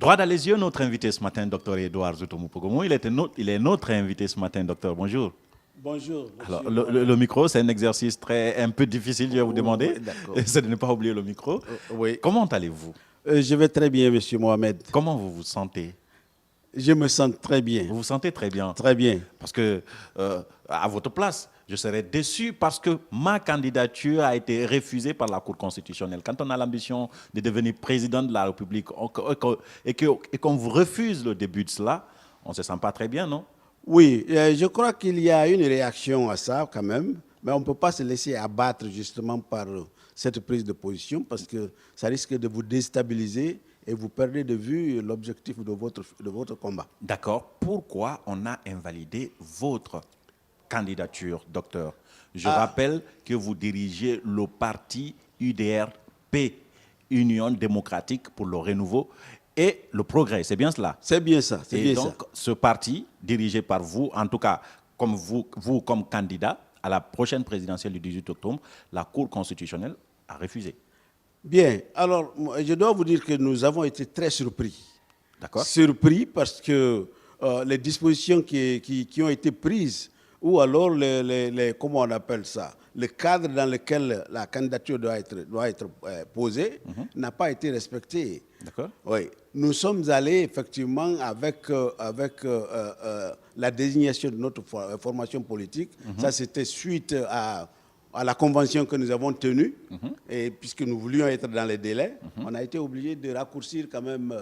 Droit dans les yeux, notre invité ce matin, docteur Edouard Zoutoumou-Pogomo. Il est notre invité ce matin, docteur. Bonjour. Bonjour. Alors, le micro, c'est un exercice un peu difficile, je vais vous demander. C'est de ne pas oublier le micro. Oui. Comment allez-vous? Je vais très bien, monsieur Mohamed. Comment vous vous sentez? Je me sens très bien. Vous vous sentez très bien? Très bien. Parce que, à votre place, je serais déçu parce que ma candidature a été refusée par la Cour constitutionnelle. Quand on a l'ambition de devenir président de la République et qu'on vous refuse le début de cela, on ne se sent pas très bien, non? Oui, je crois qu'il y a une réaction à ça quand même, mais on ne peut pas se laisser abattre justement par cette prise de position parce que ça risque de vous déstabiliser et vous perdez de vue l'objectif de votre combat. D'accord. Pourquoi on a invalidé votre candidature, docteur? Je rappelle que vous dirigez le parti UDR-P, Union démocratique pour le renouveau et le progrès. C'est bien cela? C'est bien ça. Et donc, ce parti, dirigé par vous, en tout cas, comme vous comme candidat à la prochaine présidentielle du 18 octobre, la Cour constitutionnelle a refusé. Bien. Alors, je dois vous dire que nous avons été très surpris. D'accord. Surpris parce que les dispositions qui ont été prises, ou alors comment on appelle ça, le cadre dans lequel la candidature doit être posée n'a pas été respecté. D'accord. Oui. Nous sommes allés effectivement avec la désignation de notre formation politique. Ça, c'était suite à la convention que nous avons tenue. Et puisque nous voulions être dans les délais, on a été obligé de raccourcir quand même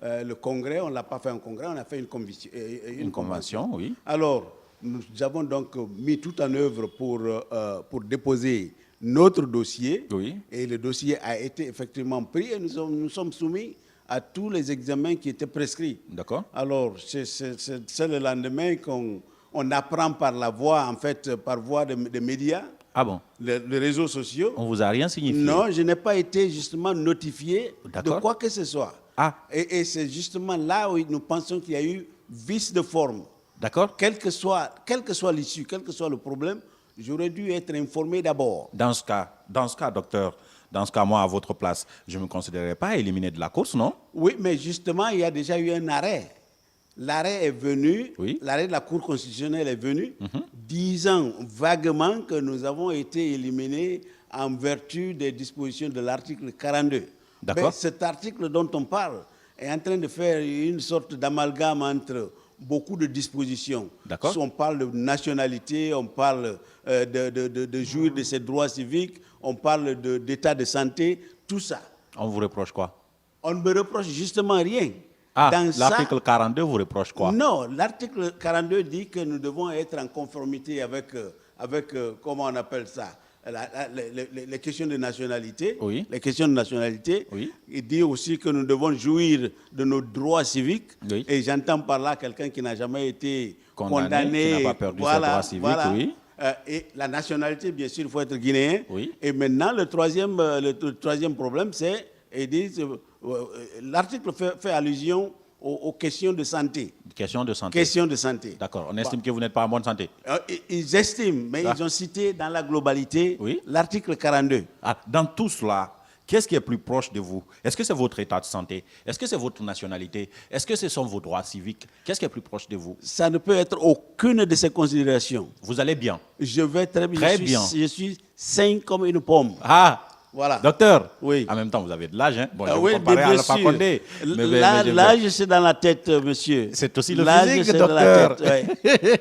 le congrès. On ne l'a pas fait un congrès, on a fait une convention. Oui. Alors, nous avons donc mis tout en œuvre pour déposer notre dossier. Oui. Et le dossier a été effectivement pris et nous sommes soumis à tous les examens qui étaient prescrits. D'accord. Alors, c'est le lendemain qu'on apprend par la voie, en fait, par voie des médias. Ah bon? Les réseaux sociaux. On ne vous a rien signifié? Non, je n'ai pas été justement notifié de quoi que ce soit. Ah. Et c'est justement là où nous pensons qu'il y a eu vice de forme. D'accord. Quelle que soit l'issue, quel que soit le problème, j'aurais dû être informé d'abord. Dans ce cas, docteur, moi, à votre place, je ne me considérerais pas éliminé de la course, non? Oui, mais justement, il y a déjà eu un arrêt. L'arrêt est venu, l'arrêt de la Cour constitutionnelle est venu, disant vaguement que nous avons été éliminés en vertu des dispositions de l'article 42. D'accord. Mais cet article dont on parle est en train de faire une sorte d'amalgame entre beaucoup de dispositions. D'accord. On parle de nationalité, on parle de jouir de ses droits civiques, on parle d'état de santé, tout ça. On vous reproche quoi? On ne me reproche justement rien. Ah, l'article 42 vous reproche quoi? Non, l'article 42 dit que nous devons être en conformité avec comment on appelle ça, les questions de nationalité. Oui. Les questions de nationalité. Oui. Il dit aussi que nous devons jouir de nos droits civiques. Oui. Et j'entends par là quelqu'un qui n'a jamais été condamné, qui n'a pas perdu ses droits civiques. Oui. Et la nationalité, bien sûr, il faut être guinéen. Oui. Et maintenant, le troisième problème, c'est, l'article fait allusion aux questions de santé. Question de santé. Question de santé. D'accord. On estime que vous n'êtes pas en bonne santé. Ils estiment, mais ils ont cité dans la globalité l'article 42. Ah, dans tout cela, qu'est-ce qui est plus proche de vous? Est-ce que c'est votre état de santé? Est-ce que c'est votre nationalité? Est-ce que ce sont vos droits civiques? Qu'est-ce qui est plus proche de vous? Ça ne peut être aucune de ces considérations. Vous allez bien? Je vais très bien. Très bien. Je suis sain comme une pomme. Ah! Voilà. Docteur, oui. En même temps, vous avez de l'âge. Hein? Bon, je oui, vous comparer à Alpha Condé. L'âge, c'est dans la tête, monsieur. C'est aussi le physique, docteur.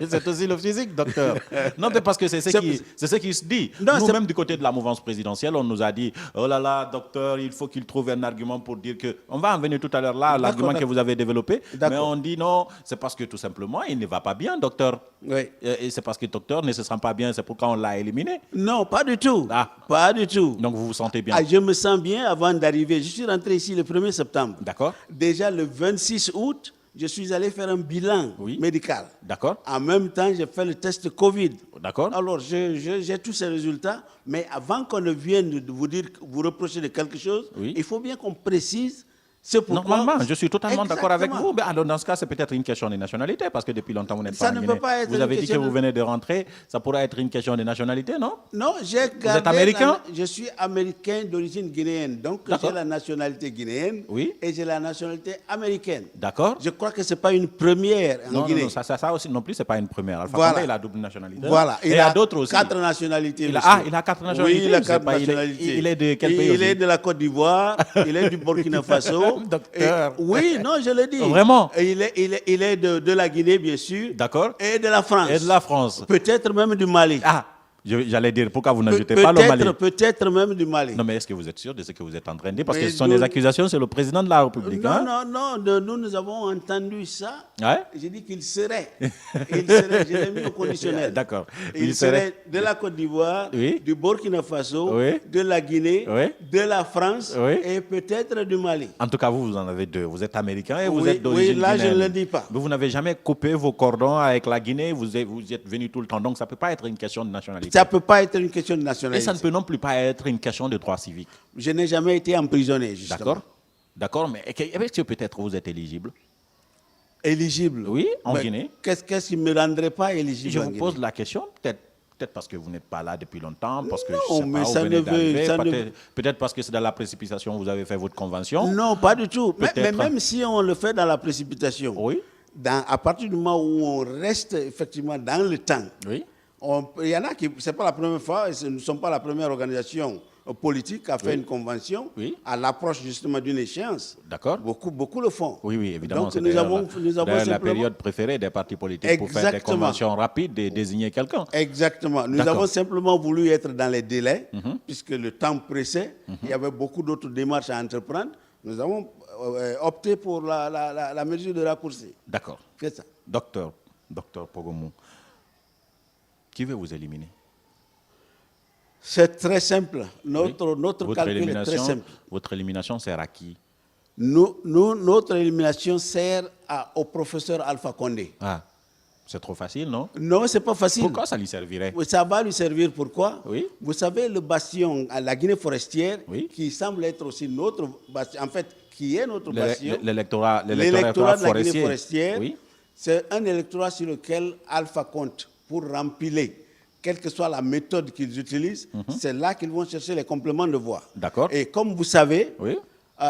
C'est aussi le physique, docteur. Non, mais parce que c'est ce qui se dit. Nous-mêmes, du côté de la mouvance présidentielle, on nous a dit, oh là là, docteur, il faut qu'il trouve un argument pour dire que... On va en venir tout à l'heure là, l'argument que vous avez développé. Mais on dit non, c'est parce que tout simplement, il ne va pas bien, docteur. Oui. Et c'est parce que le docteur ne se sent pas bien, c'est pourquoi on l'a éliminé. Non, pas du tout. Ah. Pas du tout. Donc vous vous sentez bien? Ah, je me sens bien avant d'arriver. Je suis rentré ici le 1er septembre. D'accord. Déjà le 26 août, je suis allé faire un bilan médical. D'accord. En même temps, j'ai fait le test Covid. D'accord. Alors, j'ai tous ces résultats. Mais avant qu'on ne vienne vous reprocher de quelque chose, il faut bien qu'on précise C'est pourquoi... Normalement, je suis totalement d'accord avec vous. Mais alors, dans ce cas, c'est peut-être une question de nationalité, parce que depuis longtemps, vous n'êtes pas en Guinée. Vous avez dit que vous venez de rentrer, ça pourrait être une question de nationalité, non? Non, vous êtes américain? Je suis américain d'origine guinéenne, donc j'ai la nationalité guinéenne et j'ai la nationalité américaine. D'accord. Je crois que ce n'est pas une première en Guinée. Non, ça aussi non plus, ce n'est pas une première. Alpha Condé, il a double nationalité. Voilà. Il y a d'autres aussi. 4 nationalités. Il a 4 nationalités. Oui, il a 4 nationalités. Il est de quel pays? Il est de la Côte d'Ivoire, il est du Burkina Faso. Docteur. Oui, non, je le dis. Vraiment? Il est de la Guinée, bien sûr. D'accord. Et de la France. Et de la France. Peut-être même du Mali. Ah, j'allais dire, pourquoi vous n'ajoutez pas le Mali? Peut-être même du Mali. Non, mais est-ce que vous êtes sûr de ce que vous êtes en train de dire? Parce que ce sont des accusations sur le président de la République. Non, nous avons entendu ça. Ouais? J'ai dit qu'il serait. Je l'ai mis au conditionnel. D'accord. Il serait de la Côte d'Ivoire, du Burkina Faso, de la Guinée, de la France et peut-être du Mali. En tout cas, vous en avez 2. Vous êtes américain et vous êtes d'origine guinéenne. Oui, là, je ne le dis pas. Mais vous n'avez jamais coupé vos cordons avec la Guinée. Vous êtes venu tout le temps. Donc, ça ne peut pas être une question de nationalité. Ça ne peut pas être une question de nationalité. Et ça ne peut non plus pas être une question de droit civique. Je n'ai jamais été emprisonné, justement. D'accord, mais est-ce que peut-être vous êtes éligible? Éligible? Oui, en Guinée. Qu'est-ce qui ne me rendrait pas éligible? Je vous pose la question, peut-être parce que vous n'êtes pas là depuis longtemps, parce que peut-être parce que c'est dans la précipitation, vous avez fait votre convention. Non, pas du tout. Mais même si on le fait dans la précipitation, à partir du moment où on reste effectivement dans le temps, il y en a qui, ce n'est pas la première fois, nous ne sommes pas la première organisation politique à faire une convention à l'approche justement d'une échéance. D'accord. Beaucoup le font. Oui, évidemment. Donc nous avons la période préférée des partis politiques pour faire des conventions rapides et désigner quelqu'un. Exactement. Nous avons simplement voulu être dans les délais, puisque le temps pressait. Il y avait beaucoup d'autres démarches à entreprendre. Nous avons opté pour la mesure de raccourci. D'accord. C'est ça. Docteur Pogomou, qui veut vous éliminer? C'est très simple. Notre calcul est très simple. Votre élimination sert à qui? Notre élimination sert au professeur Alpha Condé. Ah, c'est trop facile, non? Non, ce n'est pas facile. Pourquoi ça lui servirait? Ça va lui servir, pourquoi? Vous savez, le bastion à la Guinée forestière, qui semble être aussi notre bastion, en fait, qui est notre bastion. L'électorat de la Guinée forestière, c'est un électorat sur lequel Alpha compte pour remplir. Quelle que soit la méthode qu'ils utilisent, c'est là qu'ils vont chercher les compléments de voix. D'accord. Et comme vous savez,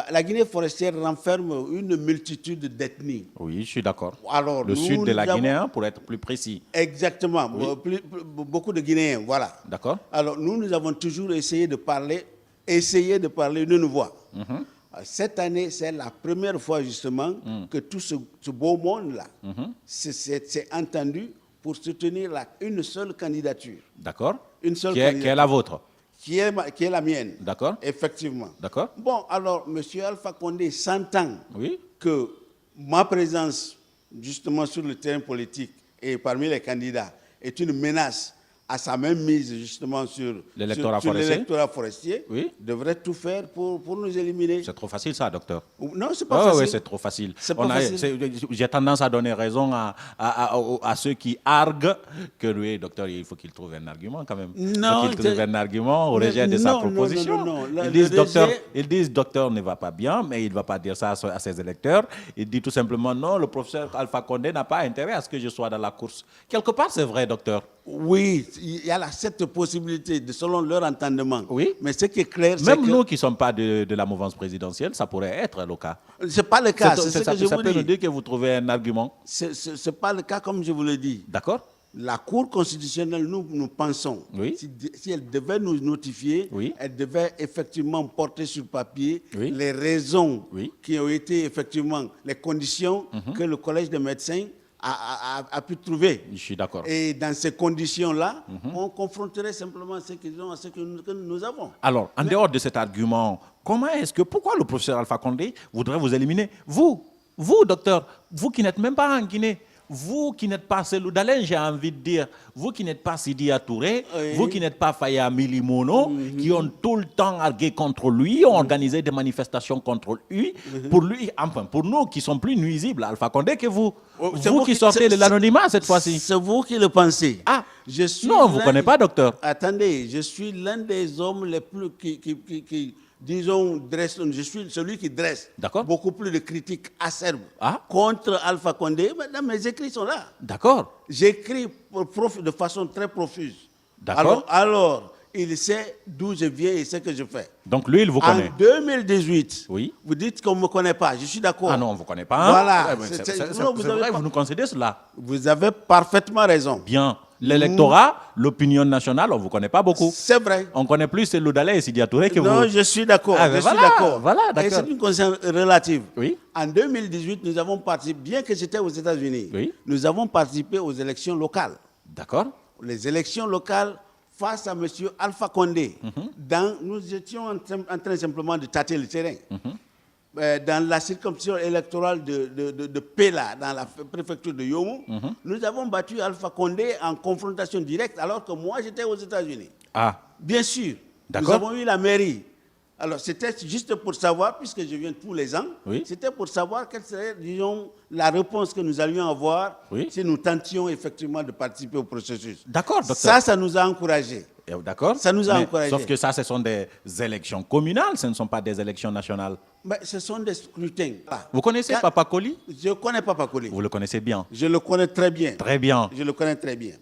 la Guinée forestière renferme une multitude d'ethnies. Oui, je suis d'accord. Alors, le sud de la Guinée, pour être plus précis. Exactement. Beaucoup de Guinéens, voilà. D'accord. Alors, nous avons toujours essayé de parler d'une voix. Cette année, c'est la première fois justement que tout ce beau monde-là s'est entendu pour soutenir une seule candidature. D'accord. Une seule candidature. Qui est la vôtre? Qui est la mienne. D'accord. Effectivement. D'accord. Bon, alors, M. Alpha Condé s'entend que ma présence, justement, sur le terrain politique et parmi les candidats est une menace à sa même mise, justement, sur l'électorat forestier, devrait tout faire pour nous éliminer. C'est trop facile, ça, docteur. Non, c'est pas facile. Oui, c'est trop facile. J'ai tendance à donner raison à ceux qui arguent que, oui, docteur, il faut qu'il trouve un argument quand même. Non, il faut qu'il trouve un argument au rejet de sa proposition. Non. Ils disent, docteur ne va pas bien, mais il ne va pas dire ça à ses électeurs. Il dit tout simplement, non, le professeur Alpha Condé n'a pas intérêt à ce que je sois dans la course. Quelque part, c'est vrai, docteur. Oui, il y a cette possibilité, selon leur entendement. Oui. Mais ce qui est clair, c'est que... Même nous qui ne sommes pas de la mouvance présidentielle, ça pourrait être le cas. Ce n'est pas le cas, c'est ce que je vous dis. Ça peut nous dire que vous trouvez un argument. Ce n'est pas le cas, comme je vous le dis. D'accord. La Cour constitutionnelle, nous pensons, si elle devait nous notifier, elle devait effectivement porter sur papier les raisons qui ont été effectivement les conditions que le Collège des médecins a pu trouver. Je suis d'accord. Et dans ces conditions-là, on confronterait simplement ce qu'ils ont à ce que nous avons. Alors, en dehors de cet argument, pourquoi le professeur Alpha Condé voudrait vous éliminer? Vous, docteur, vous qui n'êtes même pas en Guinée, vous qui n'êtes pas Selou Dalein, j'ai envie de dire, vous qui n'êtes pas Sidya Touré, vous qui n'êtes pas Faya Milimono, qui ont tout le temps argué contre lui, ont organisé des manifestations contre lui, pour nous qui sont plus nuisibles à Alpha Condé que vous. Vous qui sortez de l'anonymat cette fois-ci. C'est vous qui le pensez. Ah, non, vous ne connaissez pas, docteur. Attendez, je suis l'un des hommes les plus disons, je suis celui qui dresse beaucoup plus de critiques acerbes contre Alpha Condé. Maintenant, mes écrits sont là. D'accord. J'écris de façon très profuse. D'accord. Alors, il sait d'où je viens et ce que je fais. Donc lui, il vous connaît. En 2018, oui. Vous dites qu'on ne me connaît pas. Je suis d'accord. Ah non, on ne vous connaît pas. Hein? Voilà. C'est vrai, vous nous concédez cela. Vous avez parfaitement raison. Bien. L'électorat, l'opinion nationale, on ne vous connaît pas beaucoup. C'est vrai. On connaît plus Cellou Dalein et Sidia Touré que vous. Non, je suis d'accord. Ah, suis d'accord. Voilà, et c'est une conscience relative. Oui. En 2018, nous avons participé, bien que j'étais aux États-Unis, nous avons participé aux élections locales. D'accord. Les élections locales face à M. Alpha Condé. Nous étions en train simplement de tâter le terrain. Dans la circonscription électorale de Pela, dans la préfecture de Yomo, nous avons battu Alpha Condé en confrontation directe alors que moi j'étais aux États-Unis. Ah. Bien sûr. Nous avons eu la mairie. Alors c'était juste pour savoir, puisque je viens tous les ans, c'était pour savoir quelle serait, disons, la réponse que nous allions avoir si nous tentions effectivement de participer au processus. D'accord, docteur. Ça nous a encouragés. D'accord. Ça nous a encouragés. Sauf que ça, ce sont des élections communales, ce ne sont pas des élections nationales. Mais ce sont des scrutins. Vous connaissez Papa Koli? Je connais Papa Koli. Vous le connaissez bien? Je le connais très bien. Très bien. Je le connais très bien.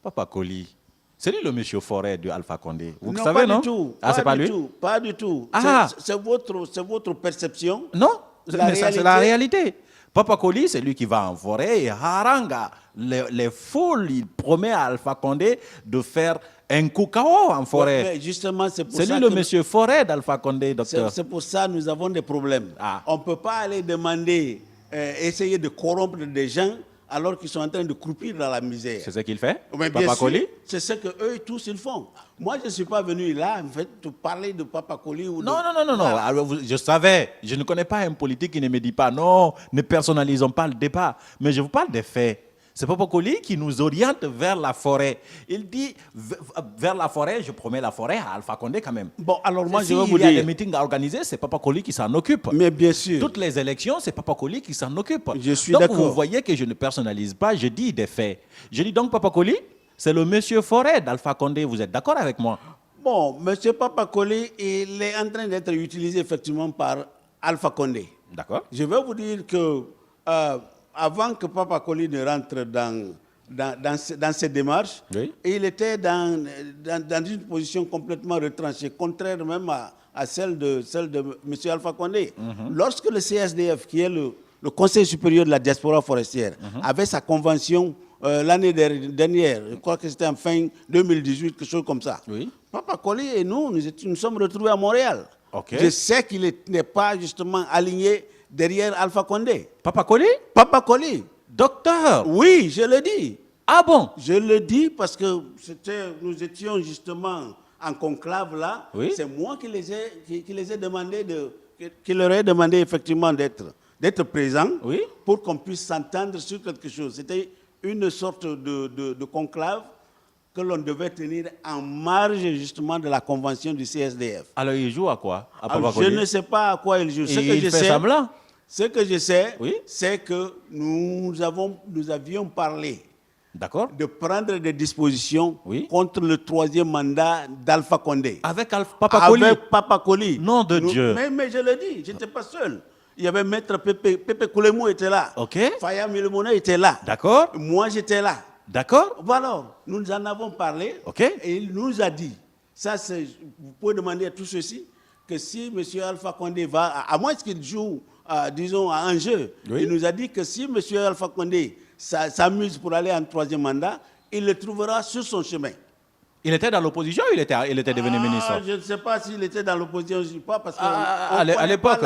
Papa Koli, c'est lui le monsieur Forêt de Alpha Condé. Vous non, savez, pas non? Du tout. Ah, c'est pas lui? Pas du tout. Ah. C'est votre perception. Non, mais ça, c'est la réalité. Papa Koli, c'est lui qui va en forêt et haranga les foules. Il promet à Alpha Condé de faire un coup KO en forêt. Mais justement, c'est pour ça. C'est lui le monsieur Forêt d'Alpha Condé, docteur. C'est pour ça que nous avons des problèmes. On ne peut pas aller demander, essayer de corrompre des gens alors qu'ils sont en train de croupir dans la misère. C'est ce qu'il fait, Papa Koli? C'est ce qu'eux tous ils font. Moi, je ne suis pas venu là, en fait, te parler de Papa Koli. Ou non. Alors, je savais. Je ne connais pas un politique qui ne me dit pas non, ne personnalisons pas le débat. Mais je vous parle des faits. C'est Papa Koli qui nous oriente vers la forêt. Il dit, vers la forêt, je promets la forêt à Alpha Condé quand même. Bon, alors moi, je vais Il vous y a dire... des meetings à organiser, c'est Papa Koli qui s'en occupe. Mais bien sûr. Toutes les élections, c'est Papa Koli qui s'en occupe. Je suis d'accord. Donc, vous voyez que je ne personnalise pas, je dis des faits. Je dis donc, Papa Koli, c'est le monsieur Forêt d'Alpha Condé. Vous êtes d'accord avec moi? Bon, monsieur Papa Koli, il est en train d'être utilisé effectivement par Alpha Condé. D'accord. Je vais vous dire que avant que Papa Koli ne rentre dans ces démarches, il était dans une position complètement retranchée, contraire même à celle de M. Alpha Condé. Lorsque le CSDF, qui est le Conseil supérieur de la diaspora forestière, avait sa convention l'année dernière, je crois que c'était en fin 2018, quelque chose comme ça, Papa Koli et nous sommes retrouvés à Montréal. Je sais qu'il n'est pas justement aligné derrière Alpha Condé. Papa Koli? Papa Koli. Docteur? Oui, je le dis. Ah bon? Je le dis parce que nous étions justement en conclave là. C'est moi qui les ai demandé qui leur ai demandé effectivement d'être présents pour qu'on puisse s'entendre sur quelque chose. C'était une sorte de conclave que l'on devait tenir en marge justement de la convention du CSDF. Alors il joue à quoi? Je ne sais pas à quoi il joue. Ce que je sais, c'est que nous avions parlé de prendre des dispositions contre le 3e mandat d'Alpha Condé. Avec Papa Koli? Avec Papa Koli. Nom de Dieu. Mais je le dis, je n'étais pas seul. Il y avait Maître Pépé Koulemou était là. Faya Milemona était là. D'accord. Moi, j'étais là. D'accord. Voilà, nous en avons parlé. Et il nous a dit, vous pouvez demander à tout ceci, que si M. Alpha Condé va, à moins qu'il joue, disons, à un jeu, il nous a dit que si M. Alpha Condé s'amuse pour aller en 3e mandat, il le trouvera sur son chemin. Il était dans l'opposition ou il était devenu ministre? Je ne sais pas s'il était dans l'opposition ou pas, parce à l'époque.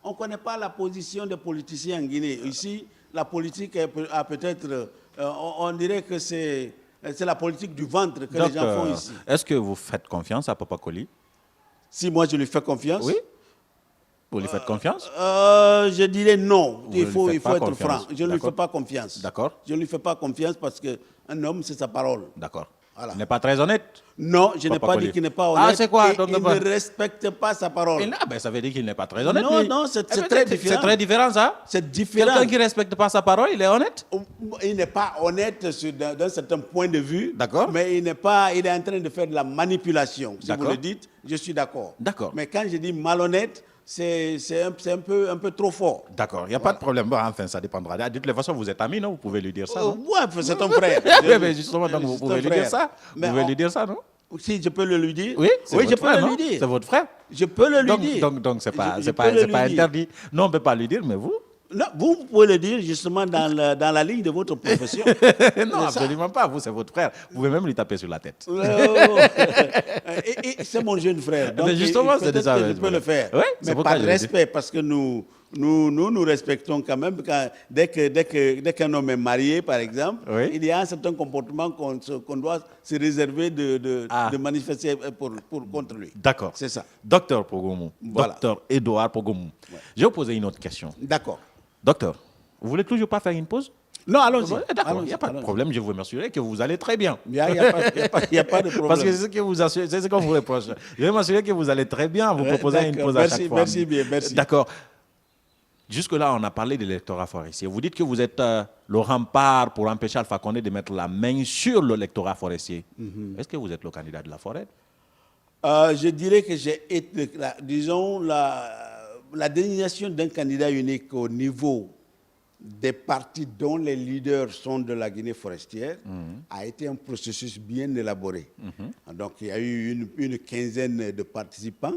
On ne connaît pas la position des politiciens en Guinée. Ici, la politique a peut-être... on dirait que c'est la politique du ventre que les gens font ici. Est-ce que vous faites confiance à Papa Koli? Si moi je lui fais confiance? Oui. Vous lui faites confiance? Je dirais non. Il faut être franc. Je ne lui fais pas confiance. D'accord. Je ne lui fais pas confiance parce qu'un homme, c'est sa parole. D'accord. Voilà. Il n'est pas très honnête. Non, je n'ai pas dit qu'il n'est pas honnête. Ah, c'est quoi? Il ne respecte pas sa parole. Ça veut dire qu'il n'est pas très honnête. Non, lui. non, c'est très différent. C'est très différent, ça. C'est différent. Quelqu'un qui ne respecte pas sa parole, il est honnête? Il n'est pas honnête d'un certain point de vue. D'accord. Mais il est en train de faire de la manipulation. Si vous le dites, je suis d'accord. D'accord. Mais quand je dis malhonnête, c'est un peu trop fort. D'accord, il n'y a pas de problème. Bon, enfin, ça dépendra. De toutes les façons, vous êtes amis, non? Vous pouvez lui dire ça, non? Ouais, c'est ton frère. Mais justement, donc, vous pouvez lui dire ça. Vous pouvez lui dire ça, non? Si je peux le lui dire. Oui, je peux le lui dire. C'est votre frère. Je peux le lui dire. Donc, c'est pas interdit. Non, on ne peut pas lui dire, mais vous? Non, vous pouvez le dire justement dans la ligne de votre profession. Non, absolument pas. Vous, c'est votre frère. Vous pouvez même lui taper sur la tête. Et c'est mon jeune frère. Donc, mais justement, c'est de ça. Je peux le faire. Oui, mais par respect, parce que nous respectons quand même. Dès qu'un homme est marié, par exemple, il y a un certain comportement qu'on doit se réserver de manifester contre lui. D'accord. C'est ça. Docteur Pogomou. Voilà. Docteur Edouard Pogomou. Je vais vous poser une autre question. D'accord. Docteur, vous voulez toujours pas faire une pause? Non, allons-y. D'accord, il n'y a pas de problème. Je vous m'assurer que vous allez très bien. Il n'y a pas de problème. Parce que c'est ce qu'on vous reproche. Je vais m'assurer que vous allez très bien. Vous proposez une pause à chaque fois. Merci bien, merci. D'accord. Jusque-là, on a parlé de l'électorat forestier. Vous dites que vous êtes le rempart pour empêcher Alpha Condé de mettre la main sur l'électorat forestier. Est-ce que vous êtes le candidat de la forêt? Je dirais que j'ai été, disons, la désignation d'un candidat unique au niveau des partis dont les leaders sont de la Guinée forestière a été un processus bien élaboré. Donc, il y a eu une quinzaine de participants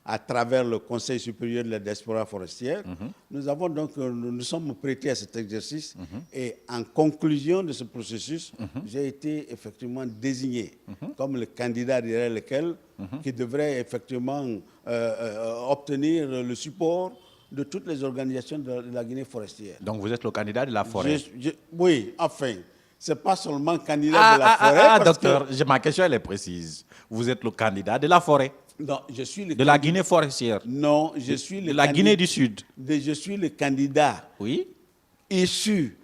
à travers le Conseil supérieur de la diaspora forestière. Nous sommes prêtés à cet exercice et en conclusion de ce processus, j'ai été effectivement désigné comme le candidat derrière lequel qui devrait effectivement obtenir le support de toutes les organisations de la Guinée forestière. Donc vous êtes le candidat de la forêt? Oui, enfin, ce n'est pas seulement candidat de la forêt. Docteur, ma question elle est précise. Vous êtes le candidat de la forêt? Non, je suis le de la Guinée forestière? Non, je suis le de la Guinée du Sud? Je suis le candidat issu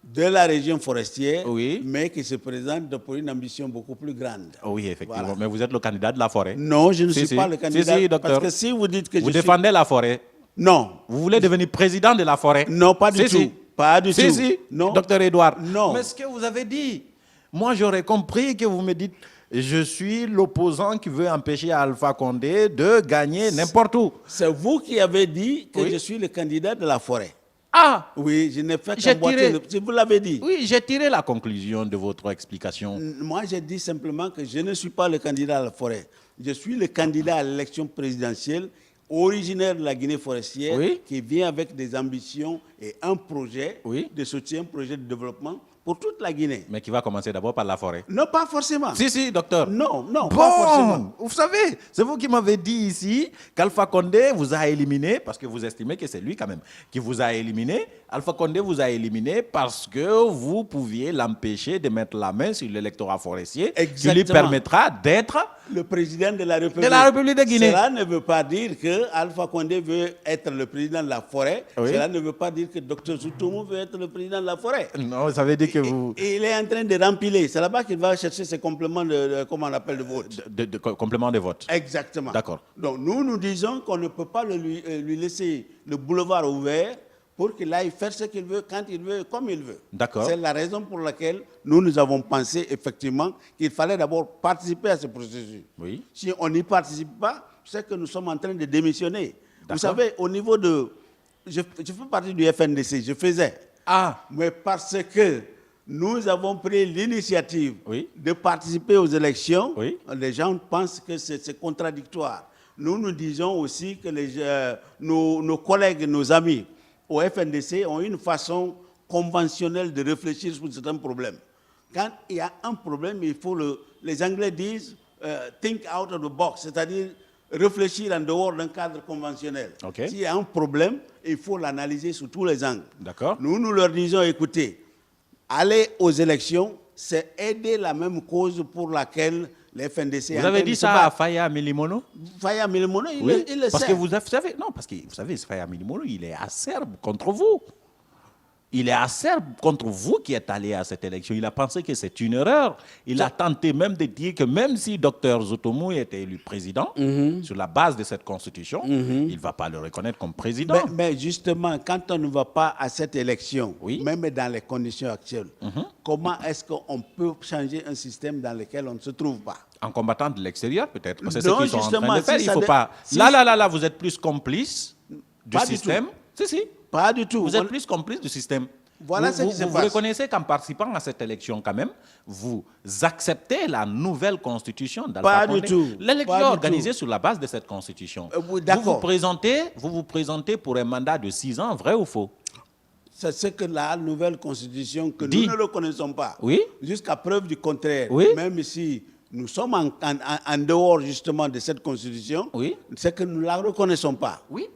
de la région forestière, mais qui se présente pour une ambition beaucoup plus grande. Oui, effectivement. Voilà. Mais vous êtes le candidat de la forêt? Non, je ne suis pas le candidat. Si, docteur. Parce que si vous dites que vous défendez la forêt? Non. Vous voulez devenir président de la forêt? Non, pas du tout. Pas du tout. Non. Docteur Edouard. Non. Mais ce que vous avez dit, moi j'aurais compris que vous me dites, je suis l'opposant qui veut empêcher Alpha Condé de gagner n'importe où. C'est vous qui avez dit que je suis le candidat de la forêt. Ah! Oui, je n'ai fait qu'emboîter si vous l'avez dit. Oui, j'ai tiré la conclusion de votre explication. Moi, j'ai dit simplement que je ne suis pas le candidat à la forêt. Je suis le candidat à l'élection présidentielle originaire de la Guinée forestière, qui vient avec des ambitions et un projet de soutien, un projet de développement pour toute la Guinée. Mais qui va commencer d'abord par la forêt? Non, pas forcément. Si, docteur. Non, pas forcément. Vous savez, c'est vous qui m'avez dit ici qu'Alpha Condé vous a éliminé, parce que vous estimez que c'est lui quand même qui vous a éliminé. Alpha Condé vous a éliminé parce que vous pouviez l'empêcher de mettre la main sur l'électorat forestier, qui lui permettra d'être le président de la République. De la République de Guinée. Cela ne veut pas dire que Alpha Condé veut être le président de la forêt. Cela ne veut pas dire que Dr Zoutoumou veut être le président de la forêt. Non, ça veut dire que vous... Et il est en train de rempiler. C'est là-bas qu'il va chercher ses compléments comment on appelle, de vote. De compléments de vote. Exactement. D'accord. Donc nous disons qu'on ne peut pas lui laisser le boulevard ouvert pour qu'il aille faire ce qu'il veut, quand il veut, comme il veut. D'accord. C'est la raison pour laquelle nous avons pensé effectivement qu'il fallait d'abord participer à ce processus. Oui. Si on n'y participe pas, c'est que nous sommes en train de démissionner. Vous savez, au niveau de... Je fais partie du FNDC, je faisais. Mais parce que nous avons pris l'initiative de participer aux élections, les gens pensent que c'est contradictoire. Nous disons aussi que nos collègues, nos amis au FNDC ont une façon conventionnelle de réfléchir sur certains problèmes. Quand il y a un problème, il faut les Anglais disent think out of the box, c'est-à-dire réfléchir en dehors d'un cadre conventionnel. S'il y a un problème, il faut l'analyser sous tous les angles. Nous leur disons, écoutez, aller aux élections, c'est aider la même cause pour laquelle les FNDC... Vous avez dit ça à Faya Milimono? Faya Milimono, il le parce sait. Que vous savez, non, parce que vous savez, Faya Milimono, il est acerbe contre vous. Il est acerbe contre vous qui êtes allé à cette élection. Il a pensé que c'est une erreur. Il a tenté même de dire que même si Dr Zoutomou était élu président, sur la base de cette constitution, il ne va pas le reconnaître comme président. Mais justement, quand on ne va pas à cette élection, même dans les conditions actuelles, comment est-ce qu'on peut changer un système dans lequel on ne se trouve pas? En combattant de l'extérieur, peut-être. C'est ce qu'ils sont en train de faire. Il faut pas... Là, vous êtes plus complice du système. Si. Pas du tout. Vous êtes plus complice du système. Voilà ce qui se passe. Vous reconnaissez qu'en participant à cette élection, quand même, vous acceptez la nouvelle constitution d'Alpha Condé. Pas du tout. L'élection est organisée sur la base de cette constitution. D'accord. Vous vous présentez pour un mandat de 6 ans, vrai ou faux? C'est ce que la nouvelle constitution, que nous ne le connaissons pas, jusqu'à preuve du contraire, même si nous sommes en dehors justement de cette constitution, c'est que nous ne la reconnaissons pas. Oui,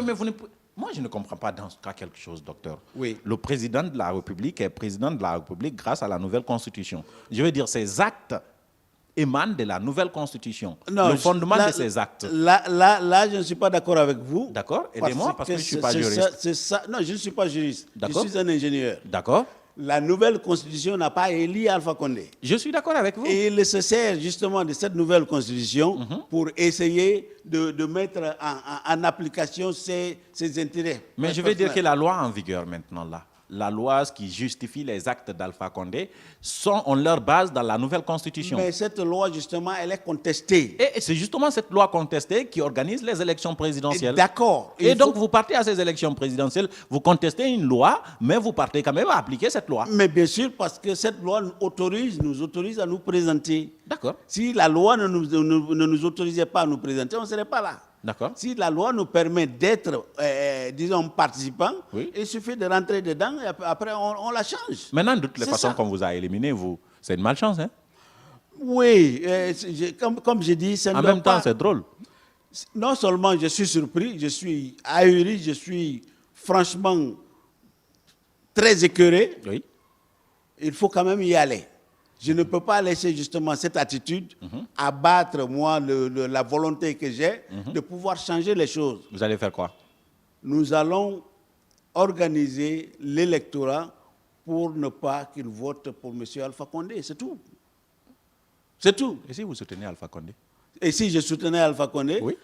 mais vous ne... Moi, je ne comprends pas dans ce cas quelque chose, docteur. Oui. Le président de la République est président de la République grâce à la nouvelle constitution. Je veux dire, ces actes émanent de la nouvelle constitution. Non, le fondement de ces actes. Là, je ne suis pas d'accord avec vous. D'accord. Aidez-moi parce que je ne suis pas juriste. Non, je ne suis pas juriste. Je suis un ingénieur. D'accord. La nouvelle constitution n'a pas élu Alpha Condé. Je suis d'accord avec vous. Et il se sert justement de cette nouvelle constitution pour essayer de mettre en application ses intérêts. Mais je veux dire que la loi en vigueur maintenant, là, la loi qui justifie les actes d'Alpha Condé ont leur base dans la nouvelle constitution. Mais cette loi, justement, elle est contestée. Et c'est justement cette loi contestée qui organise les élections présidentielles. D'accord. Et donc, vous partez à ces élections présidentielles, vous contestez une loi, mais vous partez quand même à appliquer cette loi. Mais bien sûr, parce que cette loi nous autorise à nous présenter. D'accord. Si la loi ne nous autorisait pas à nous présenter, on ne serait pas là. D'accord. Si la loi nous permet d'être, disons, participants, il suffit de rentrer dedans et après on la change. Maintenant, de toutes les façons qu'on vous a éliminé, c'est une malchance, hein? Oui, comme j'ai dit, ça ne En même temps, c'est drôle. Non seulement je suis surpris, je suis ahuri, je suis franchement très écœuré. Oui. Il faut quand même y aller. Je ne peux pas laisser justement cette attitude abattre, moi, la volonté que j'ai de pouvoir changer les choses. Vous allez faire quoi? Nous allons organiser l'électorat pour ne pas qu'il vote pour M. Alpha Condé. C'est tout. C'est tout. Et si vous soutenez Alpha Condé? Et si je soutenais Alpha Condé? Oui.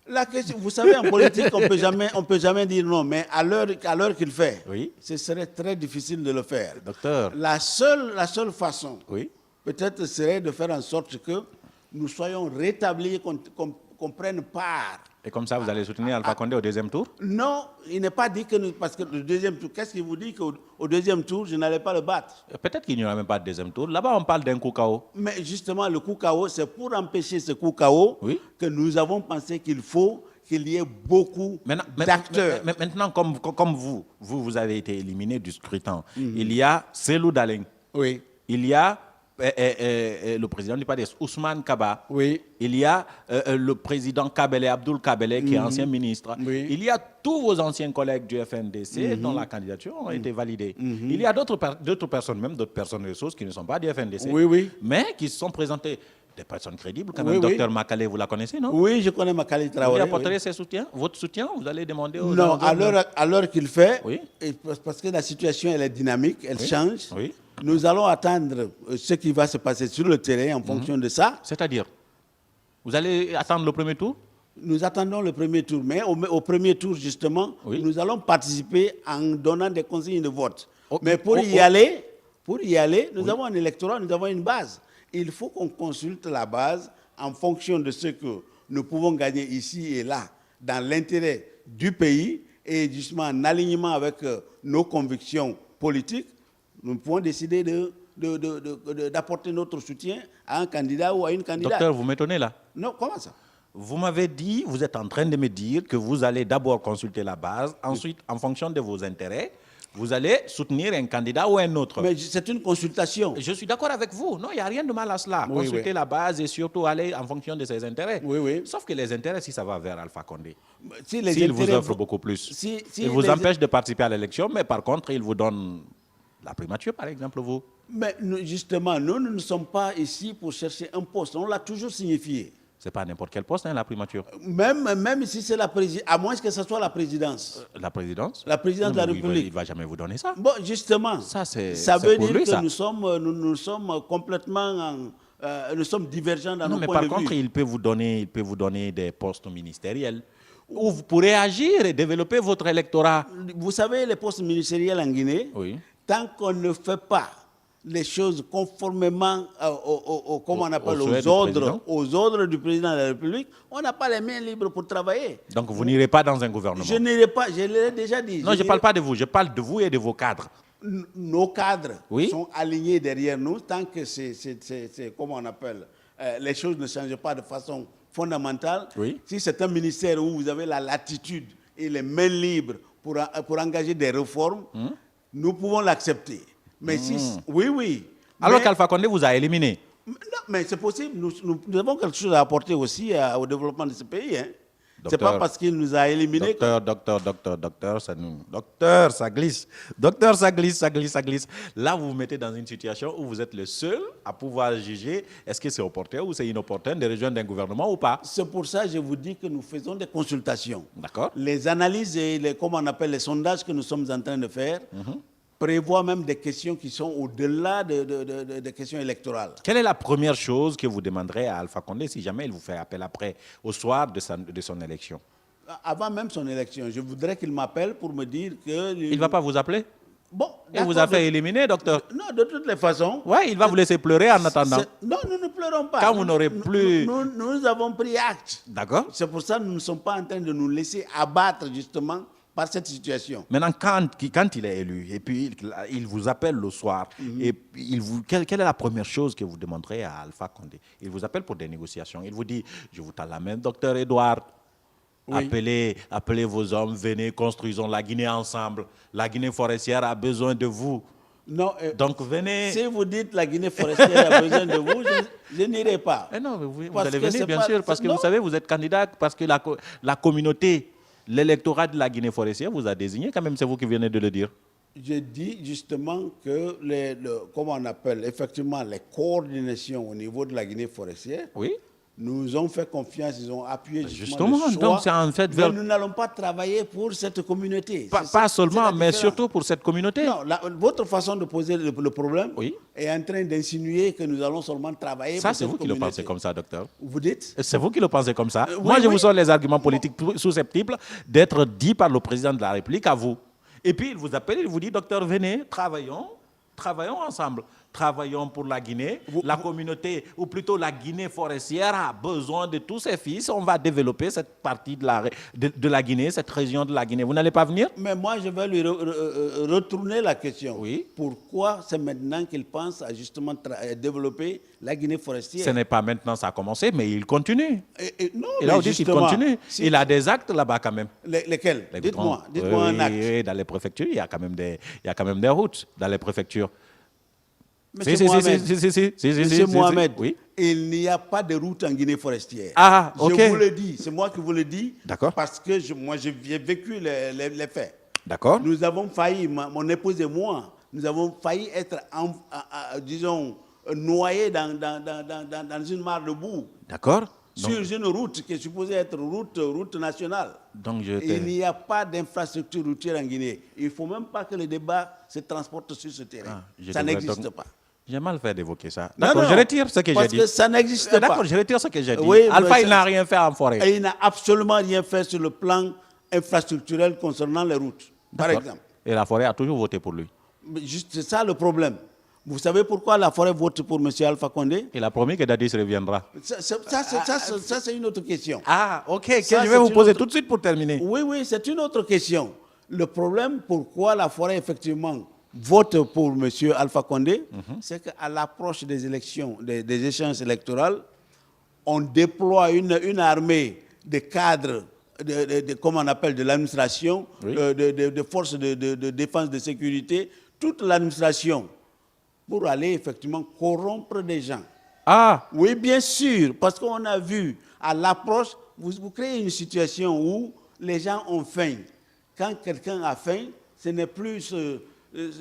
La question, vous savez, en politique, on ne peut jamais dire non, mais à l'heure qu'il fait, ce serait très difficile de le faire. Docteur. La seule façon, peut-être, serait de faire en sorte que nous soyons rétablis, qu'on prenne part. Et comme ça, vous allez soutenir Alpha Condé au deuxième tour? Non, il n'est pas dit que parce que le deuxième tour, qu'est-ce qui vous dit qu'au deuxième tour, je n'allais pas le battre? Peut-être qu'il n'y aura même pas de deuxième tour. Là-bas, on parle d'un coup KO. Mais justement, le coup KO, c'est pour empêcher ce coup KO que nous avons pensé qu'il faut qu'il y ait beaucoup d'acteurs. Maintenant, comme vous avez été éliminé du scrutin, il y a Selou Daleng. Oui. Il y a le président du PADES, Ousmane Kaba. Oui. Il y a le président Kabele, Abdoul Kabele, qui est ancien ministre. Oui. Il y a tous vos anciens collègues du FNDC dont la candidature a été validée. Il y a d'autres personnes, même d'autres personnes ressources qui ne sont pas du FNDC, mais qui se sont présentées. Des personnes crédibles, quand même. Docteur Makale, vous la connaissez, non? Oui, je connais Makale Traoré. Vous apporterez ses soutiens, votre soutien? Vous allez demander aux... Non, à l'heure qu'il fait, parce que la situation elle est dynamique, elle change. Nous allons attendre ce qui va se passer sur le terrain en fonction de ça. C'est-à-dire, vous allez attendre le premier tour? Nous attendons le premier tour, mais au premier tour, justement, nous allons participer en donnant des consignes de vote. Mais pour y aller, nous avons un électorat, nous avons une base. Il faut qu'on consulte la base en fonction de ce que nous pouvons gagner ici et là, dans l'intérêt du pays et justement en alignement avec nos convictions politiques. Nous pouvons décider d'apporter notre soutien à un candidat ou à une candidate. Docteur, vous m'étonnez là. Non, comment ça? Vous m'avez dit, vous êtes en train de me dire que vous allez d'abord consulter la base, ensuite, en fonction de vos intérêts, vous allez soutenir un candidat ou un autre. Mais c'est une consultation. Je suis d'accord avec vous. Non, il n'y a rien de mal à cela. Consulter la base et surtout aller en fonction de ses intérêts. Sauf que les intérêts, si ça va vers Alpha Condé, s'il vous offre beaucoup plus, il vous empêche de participer à l'élection, mais par contre, il vous donne la primature, par exemple, vous. Mais justement, nous ne sommes pas ici pour chercher un poste. On l'a toujours signifié. C'est pas n'importe quel poste, hein, la primature. Même si c'est la présidence, à moins que ce soit la présidence. La présidence? La présidence de la République. Il ne va jamais vous donner ça. Bon, justement, ça veut dire que nous sommes complètement nous sommes divergents dans nos points de vue. Par contre, il peut vous donner des postes ministériels où vous pourrez agir et développer votre électorat. Vous savez, les postes ministériels en Guinée, oui. Tant qu'on ne fait pas les choses conformément aux ordres du président de la République, on n'a pas les mains libres pour travailler. Donc vous n'irez pas dans un gouvernement? Je n'irai pas, je l'ai déjà dit. Non, je ne parle pas de vous, je parle de vous et de vos cadres. Nos cadres sont alignés derrière nous tant que les choses ne changent pas de façon fondamentale. Oui. Si c'est un ministère où vous avez la latitude et les mains libres pour engager des réformes, nous pouvons l'accepter. Mais oui. Alors qu'Alpha Condé vous a éliminé. Non, mais c'est possible. Nous avons quelque chose à apporter aussi au développement de ce pays. Hein. Ce n'est pas parce qu'il nous a éliminés. Docteur, ça glisse. Docteur, ça glisse. Là, vous vous mettez dans une situation où vous êtes le seul à pouvoir juger est-ce que c'est opportun ou c'est inopportun de rejoindre un gouvernement ou pas. C'est pour ça que je vous dis que nous faisons des consultations. D'accord. Les analyses et les sondages que nous sommes en train de faire prévoient même des questions qui sont au-delà des questions électorales. Quelle est la première chose que vous demanderez à Alpha Condé si jamais il vous fait appel après, au soir de son élection? Avant même son élection, je voudrais qu'il m'appelle pour me dire que... Il ne va pas vous appeler? Bon, il vous a fait éliminer, docteur? Non, de toutes les façons. Oui, il va vous laisser pleurer en attendant. Non, nous ne pleurons pas. Quand vous n'aurez plus... Nous avons pris acte. D'accord. C'est pour ça que nous ne sommes pas en train de nous laisser abattre justement par cette situation. Maintenant, quand il est élu, et puis il vous appelle le soir, et quelle est la première chose que vous demanderez à Alpha Condé? Il vous appelle pour des négociations. Il vous dit, je vous tends la main, docteur Edouard, appelez vos hommes, venez, construisons la Guinée ensemble. La Guinée forestière a besoin de vous. Non, donc venez. Si vous dites la Guinée forestière a besoin de vous, je n'irai pas. Non, vous allez venir, bien sûr, parce que vous savez, vous êtes candidat, parce que la communauté... L'électorat de la Guinée forestière vous a désigné, quand même, c'est vous qui venez de le dire. Je dis justement que, comment on appelle, effectivement, les coordinations au niveau de la Guinée forestière, nous ont fait confiance, ils ont appuyé justement le choix. Donc c'est en fait mais nous n'allons pas travailler pour cette communauté. Pas seulement, mais surtout pour cette communauté. Non, votre façon de poser le problème est en train d'insinuer que nous allons seulement travailler pour cette communauté. Ça, c'est vous qui le pensez comme ça, docteur. Vous dites? C'est vous qui le pensez comme ça. Moi, je vous sors les arguments politiques susceptibles d'être dits par le président de la République à vous. Et puis, il vous appelle, il vous dit, docteur, venez, travaillons ensemble. Travaillons pour la Guinée. La communauté, ou plutôt la Guinée forestière, a besoin de tous ses fils. On va développer cette partie de la Guinée, cette région de la Guinée. Vous n'allez pas venir? Mais moi, je vais lui retourner la question. Pourquoi c'est maintenant qu'il pense à justement développer la Guinée forestière? Ce n'est pas maintenant, ça a commencé, mais il continue. Non, il a dit qu'il continue. Il a des actes là-bas quand même. Lesquels? Dites-moi un acte. Oui, dans les préfectures, il y a quand même des routes dans les préfectures. Monsieur Mohamed, il n'y a pas de route en Guinée forestière. Ah, ok. Je vous le dis, c'est moi qui vous le dis. D'accord. Parce que j'ai vécu les faits. D'accord. Nous avons failli, mon épouse et moi, nous avons failli être, disons, noyés dans une mare de boue. D'accord. Sur une route qui est supposée être route nationale. Donc il n'y a pas d'infrastructure routière en Guinée. Il ne faut même pas que le débat se transporte sur ce terrain. Ça n'existe pas. J'ai mal fait d'évoquer ça. D'accord, je retire ce que j'ai dit. Parce que ça n'existe pas. D'accord, je retire ce que j'ai dit. Oui, Alpha, il n'a rien fait en forêt. Et il n'a absolument rien fait sur le plan infrastructurel concernant les routes, par exemple. Et la forêt a toujours voté pour lui. C'est ça le problème. Vous savez pourquoi la forêt vote pour M. Alpha Condé? Il a promis que Dadis reviendra. Ça, c'est une autre question. Ah, ok. Je vais vous poser tout de suite pour terminer. Oui, c'est une autre question. Le problème, pourquoi la forêt, effectivement, vote pour M. Alpha Condé, c'est qu'à l'approche des élections, des échéances électorales, on déploie une armée de cadres, comme on appelle, de l'administration, de forces de défense, de sécurité, toute l'administration, pour aller effectivement corrompre des gens. Ah! Oui, bien sûr, parce qu'on a vu à l'approche, vous créez une situation où les gens ont faim. Quand quelqu'un a faim, ce n'est plus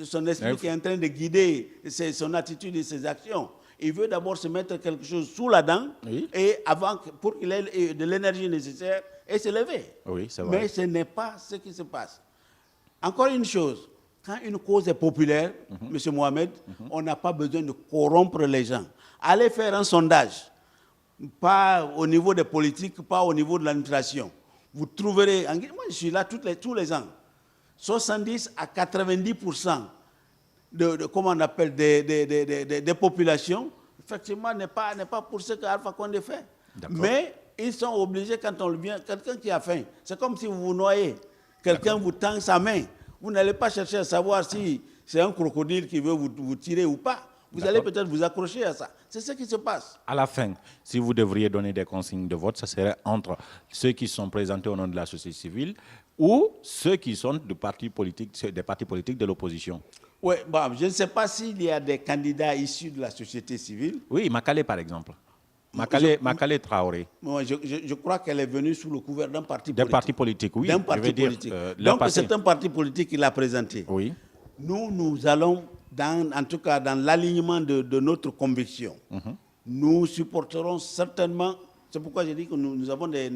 son esprit qui est en train de guider son attitude et ses actions. il veut d'abord se mettre quelque chose sous la dent et pour qu'il ait de l'énergie nécessaire et se lever. Oui, c'est vrai. Mais ce n'est pas ce qui se passe. Encore une chose, quand une cause est populaire, M. Mohamed, on n'a pas besoin de corrompre les gens. Allez faire un sondage, pas au niveau des politiques, pas au niveau de l'administration. Vous trouverez, moi je suis là tous les ans, 70 à 90% comment on appelle, des populations, effectivement, n'est pas pour ce qu'Alpha Condé fait. Mais ils sont obligés, quand on vient, quelqu'un qui a faim, c'est comme si vous vous noyez, quelqu'un vous tend sa main, vous n'allez pas chercher à savoir si c'est un crocodile qui veut vous tirer ou pas. Vous allez peut-être vous accrocher à ça. C'est ce qui se passe. À la fin, si vous devriez donner des consignes de vote, ça serait entre ceux qui sont présentés au nom de la société civile ou ceux qui sont des partis politiques de l'opposition. Oui, bon, je ne sais pas s'il y a des candidats issus de la société civile. Oui, Makale par exemple. Makale Traoré. Moi, je crois qu'elle est venue sous le couvert d'un parti politique. D'un parti politique, oui. D'un parti politique. Donc c'est un parti politique qui l'a présenté. Oui. Nous allons, en tout cas dans l'alignement de notre conviction. Nous supporterons certainement, c'est pourquoi j'ai dit que nous avons des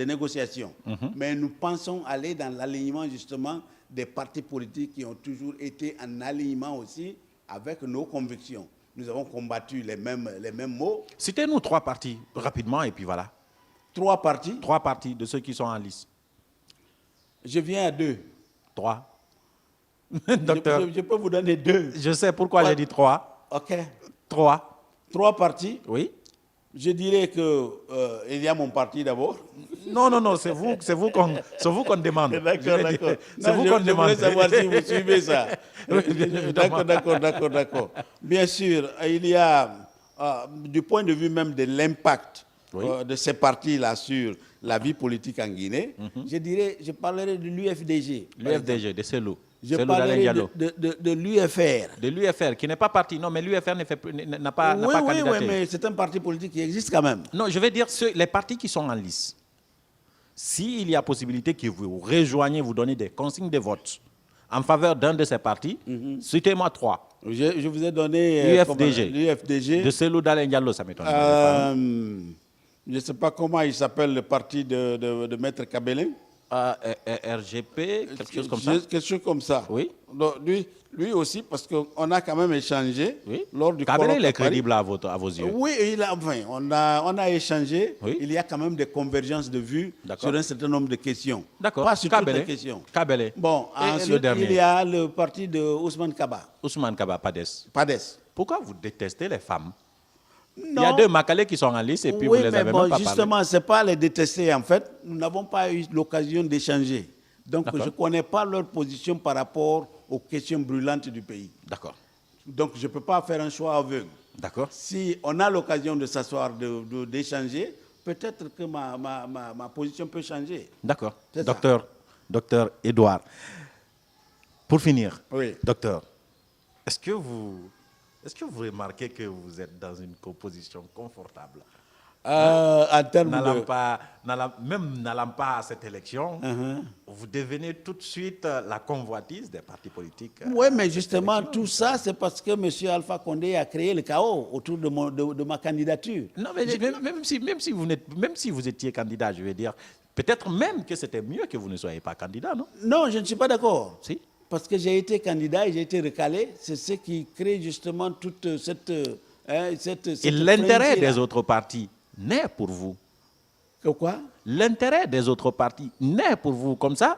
négociations. Mais nous pensons aller dans l'alignement justement des partis politiques qui ont toujours été en alignement aussi avec nos convictions. Nous avons combattu les mêmes mots. Citez-nous 3 partis rapidement et puis voilà. 3 partis? 3 partis de ceux qui sont en lice. Je viens à 2. 3. Docteur. Je peux vous donner 2. Je sais pourquoi j'ai dit 3. OK. 3. 3 partis? Oui. Je dirais qu'il y a mon parti d'abord. Non, c'est vous qu'on demande. D'accord. C'est vous qu'on demande. Je voulais savoir si vous suivez ça. D'accord. Bien sûr, il y a, du point de vue même de l'impact de ces partis-là sur la vie politique en Guinée, je parlerai de l'UFDG. L'UFDG, de Selou. Je parlerai de l'UFR. De l'UFR, qui n'est pas parti. Non, mais l'UFR n'a pas candidaté. Oui, mais c'est un parti politique qui existe quand même. Non, je vais dire les partis qui sont en lice. S'il y a possibilité que vous rejoignez, vous donnez des consignes de vote en faveur d'un de ces partis, citez-moi 3. Je vous ai donné l'UFDG. De Selou Dalen Diallo, ça m'étonne. Je ne sais pas comment il s'appelle le parti de Maître Kabelin. RGP, quelque chose comme ça. Quelque chose comme ça. Oui. Donc, lui aussi, parce qu'on a quand même échangé lors du colloque. Kabelin, il est crédible à vos yeux. Oui, on a échangé. Oui. Il y a quand même des convergences de vues sur un certain nombre de questions. D'accord. Pas sur toutes les questions. Kabelin. Bon, ensuite, il y a le parti de Ousmane Kaba. Ousmane Kaba, PADES. Pourquoi vous détestez les femmes? Non. Il y a 2 Makale qui sont en lice et puis vous les avez même pas justement, ce n'est pas les détester. En fait, nous n'avons pas eu l'occasion d'échanger. Donc, je ne connais pas leur position par rapport aux questions brûlantes du pays. D'accord. Donc, je ne peux pas faire un choix aveugle. D'accord. Si on a l'occasion de s'asseoir, d'échanger, peut-être que ma position peut changer. D'accord. Docteur Edouard, pour finir, docteur, est-ce que vous remarquez que vous êtes dans une composition confortable? En termes même n'allant pas à cette élection, vous devenez tout de suite la convoitise des partis politiques. Oui, mais justement, tout ça, c'est parce que M. Alpha Condé a créé le chaos autour de ma candidature. Non, mais même si vous étiez candidat, je veux dire, peut-être même que c'était mieux que vous ne soyez pas candidat, non? Non, je ne suis pas d'accord. Si. Parce que j'ai été candidat et j'ai été recalé. C'est ce qui crée justement toute cette et l'intérêt des autres partis naît pour vous. Que quoi? L'intérêt des autres partis naît pour vous. Comme ça,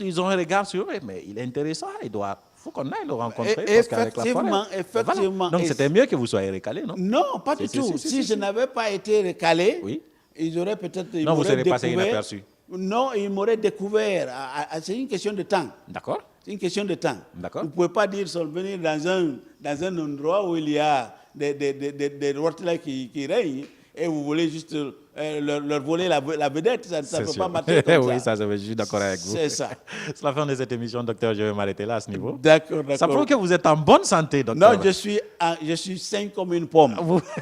ils ont un regard sur eux. Mais il est intéressant, Edouard. Il faut qu'on aille le rencontrer. Effectivement. Voilà. Donc c'était mieux que vous soyez recalé, non? Non, pas du tout. Si je n'avais pas été recalé, ils auraient peut-être... Non, vous serez passé inaperçu. Non, ils m'auraient découvert. C'est une question de temps. D'accord. C'est une question de temps. D'accord. Vous ne pouvez pas dire venir dans un endroit où il y a des roitelets qui règnent et vous voulez juste leur voler la vedette, ça ne peut pas marcher comme oui, ça. je suis d'accord avec vous. C'est ça. C'est la fin de cette émission, docteur. Je vais m'arrêter là à ce niveau. D'accord. Ça prouve que vous êtes en bonne santé, docteur. Non, je suis sain comme une pomme.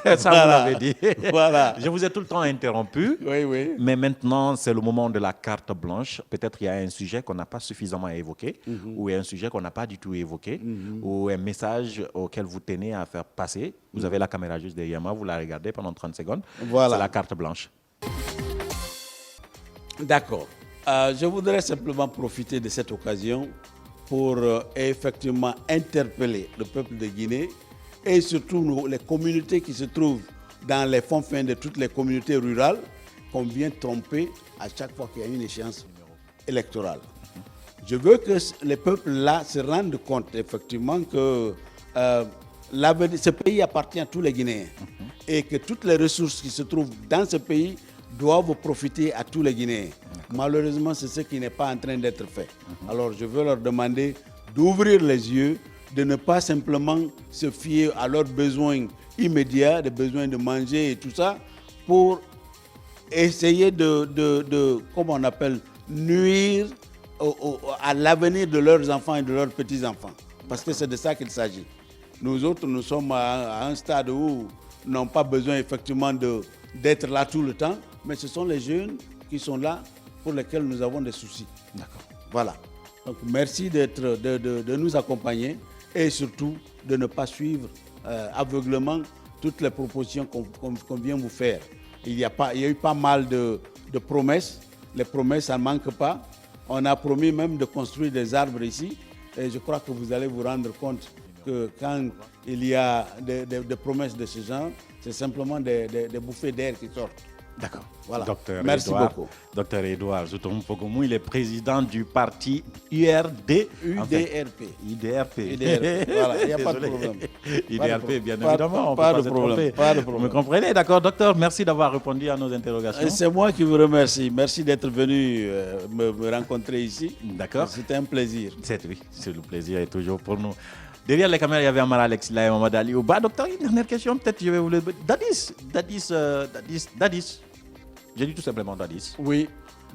Ça, Voilà. vous l'avez dit. Voilà. Je vous ai tout le temps interrompu. Oui. Mais maintenant, c'est le moment de la carte blanche. Peut-être qu'il y a un sujet qu'on n'a pas suffisamment évoqué, ou un sujet qu'on n'a pas du tout évoqué, ou un message auquel vous tenez à faire passer. Vous avez la caméra juste derrière moi, vous la regardez pendant 30 secondes. Voilà. C'est la carte blanche. D'accord. Je voudrais simplement profiter de cette occasion pour effectivement interpeller le peuple de Guinée et surtout les communautés qui se trouvent dans les fonds fins de toutes les communautés rurales qu'on vient tromper à chaque fois qu'il y a une échéance électorale. Je veux que les peuples-là se rendent compte effectivement que ce pays appartient à tous les Guinéens et que toutes les ressources qui se trouvent dans ce pays doivent profiter à tous les Guinéens. Malheureusement, c'est ce qui n'est pas en train d'être fait. Alors, je veux leur demander d'ouvrir les yeux, de ne pas simplement se fier à leurs besoins immédiats, des besoins de manger et tout ça, pour essayer comment on appelle, nuire à l'avenir de leurs enfants et de leurs petits-enfants. Parce que c'est de ça qu'il s'agit. Nous autres, nous sommes à un stade où nous n'avons pas besoin effectivement d'être là tout le temps, mais ce sont les jeunes qui sont là pour lesquels nous avons des soucis. D'accord. Voilà. Donc merci de nous accompagner et surtout de ne pas suivre aveuglément toutes les propositions qu'on vient vous faire. Il y a eu pas mal de promesses. Les promesses, ça ne manque pas. On a promis même de construire des arbres ici. Et je crois que vous allez vous rendre compte que quand il y a des promesses de ce genre, c'est simplement des bouffées d'air qui sortent. D'accord. Voilà. Merci beaucoup. Docteur Edouard Zoutoum-Pogomou, il est président du parti URD. UDRP. Voilà, il n'y a pas de problème. UDRP, bien évidemment. Pas de problème. Vous me comprenez, d'accord, docteur? Merci d'avoir répondu à nos interrogations. C'est moi qui vous remercie. Merci d'être venu me rencontrer ici. D'accord. C'était un plaisir. Oui, c'est le plaisir est toujours pour nous. Derrière les caméras, il y avait Amara Alexila et Mamadou Ali. Docteur, une dernière question, peut-être je vais vous le... Dadis. J'ai dit tout simplement Dadis. Oui.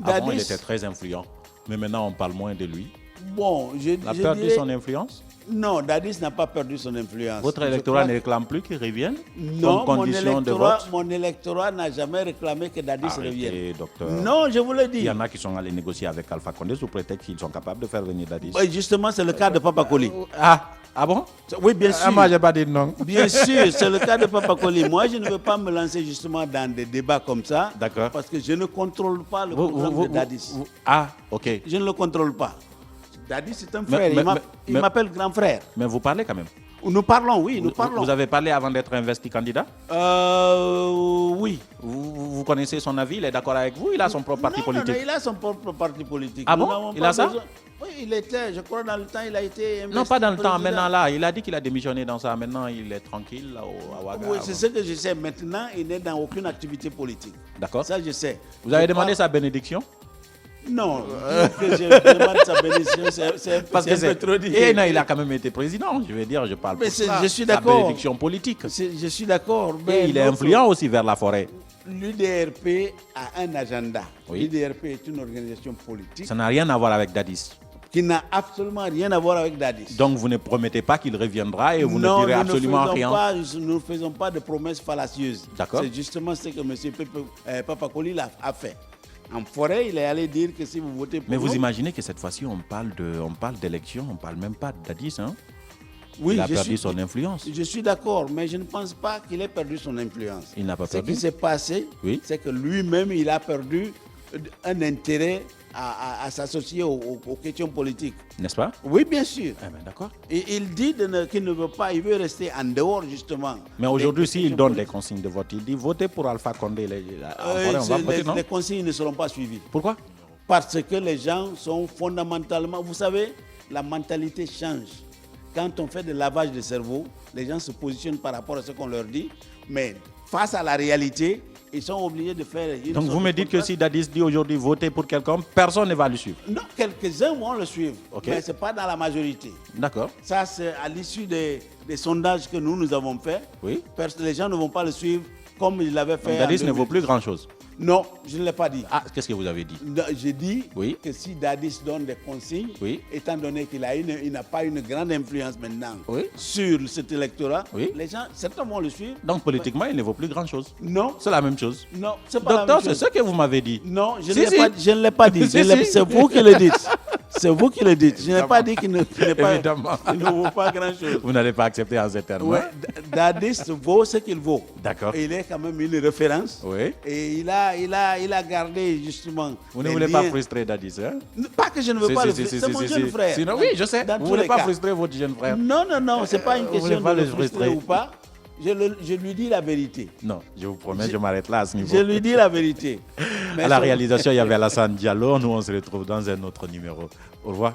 Avant, il était très influent, mais maintenant, on parle moins de lui. Bon, il a perdu son influence? Non, Dadis n'a pas perdu son influence. Votre électorat ne réclame plus qu'il revienne? Non, mon électorat n'a jamais réclamé que Dadis revienne. Docteur. Non, je vous le dis. Il y en a qui sont allés négocier avec Alpha Condé sous prétexte qu'ils sont capables de faire venir Dadis. Oui, justement, c'est le cas de Papa Koli. Ah bon? Oui, bien sûr. Moi, je n'ai pas dit non. Bien sûr, c'est le cas de Papa Koli. Moi, je ne veux pas me lancer justement dans des débats comme ça. D'accord. Parce que je ne contrôle pas le programme de Dadis. Ok. Je ne le contrôle pas. Dadis, c'est un frère. Il m'appelle grand frère. Mais vous parlez quand même? Nous parlons, oui, nous parlons. Vous avez parlé avant d'être investi candidat? Oui. Vous connaissez son avis? Il est d'accord avec vous? Il a son propre parti politique? Non, il a son propre parti politique. Ah bon? Il a ça? Oui, il était, je crois, dans le temps, il a été investi. Non, pas dans le temps, maintenant là. Il a dit qu'il a démissionné dans ça. Maintenant, il est tranquille là, à Ouaga. Oui, c'est ce que je sais. Maintenant, il n'est dans aucune activité politique. D'accord. Ça, je sais. Vous avez demandé sa bénédiction? Non, que je demande sa bénédiction, c'est un peu trop dit. Et non, il a quand même été président, je veux dire, je parle pour ça. Je suis d'accord. Sa bénédiction politique. Je suis d'accord. Et il est influent aussi vers la forêt. L'UDRP a un agenda. Oui. L'UDRP est une organisation politique. Ça n'a rien à voir avec Dadis. Qui n'a absolument rien à voir avec Dadis. Donc vous ne promettez pas qu'il reviendra et vous ne direz absolument rien? Non, nous ne faisons pas de promesses fallacieuses. D'accord. C'est justement ce que M. Papa Koli a fait. En forêt, il est allé dire que si vous votez pour Mais nous... vous imaginez que cette fois-ci, on parle d'élection, on ne parle même pas de Dadis, hein? Oui, il a perdu son influence. Je suis d'accord, mais je ne pense pas qu'il ait perdu son influence. Il n'a pas perdu. Ce qui s'est passé, c'est que lui-même, il a perdu un intérêt à s'associer aux questions politiques. N'est-ce pas? Oui, bien sûr. Eh bien, d'accord. Et il dit qu'il ne veut pas, il veut rester en dehors, justement. Mais aujourd'hui, s'il donne des consignes de vote, il dit votez pour Alpha Condé. Les consignes ne seront pas suivies. Pourquoi? Parce que les gens sont fondamentalement... Vous savez, la mentalité change. Quand on fait de lavage de cerveau, les gens se positionnent par rapport à ce qu'on leur dit. Mais face à la réalité, ils sont obligés de faire... Donc vous me dites que si Dadis dit aujourd'hui voter pour quelqu'un, personne ne va le suivre? Non, quelques-uns vont le suivre, okay. Mais ce n'est pas dans la majorité. D'accord. Ça, c'est à l'issue des sondages que nous avons faits. Oui. Les gens ne vont pas le suivre comme ils l'avaient fait. Donc Dadis ne vaut plus grand-chose? Non, je ne l'ai pas dit. Ah, qu'est-ce que vous avez dit? J'ai dit Oui. que si Dadis donne des consignes, Oui. étant donné qu'il n'a pas une grande influence maintenant Oui. sur cet électorat, Oui. les gens certainement le suivent. Donc politiquement, il ne vaut plus grand-chose. Non, C'est la même chose. non, c'est pas la Docteur, même c'est chose. ce que vous m'avez dit. Non, je Si, ne l'ai si. pas, je ne l'ai pas dit. Si, si. C'est vous qui le dites. C'est vous qui le dites. Je n'ai pas dit qu'il ne Évidemment. vaut pas grand-chose. Vous n'allez pas accepter en ces termes. Ouais, Dadis vaut ce qu'il vaut. D'accord. Et il est quand même une référence. Oui. Et il a gardé justement. Vous ne les voulez pas liens. frustrer Dadis, hein? Pas que je ne veux pas le frustrer. C'est mon jeune frère. Sinon, oui, je sais. Dans Vous ne tous voulez les pas cas. frustrer votre jeune frère. Non, c'est pas une Vous question voulez pas de le le frustrer frustrer. ou pas. Je lui dis la vérité. Non, je vous promets, je m'arrête là à ce niveau. Je lui dis la vérité. À la réalisation, il y avait Alassane Diallo. Nous, on se retrouve dans un autre numéro. Au revoir.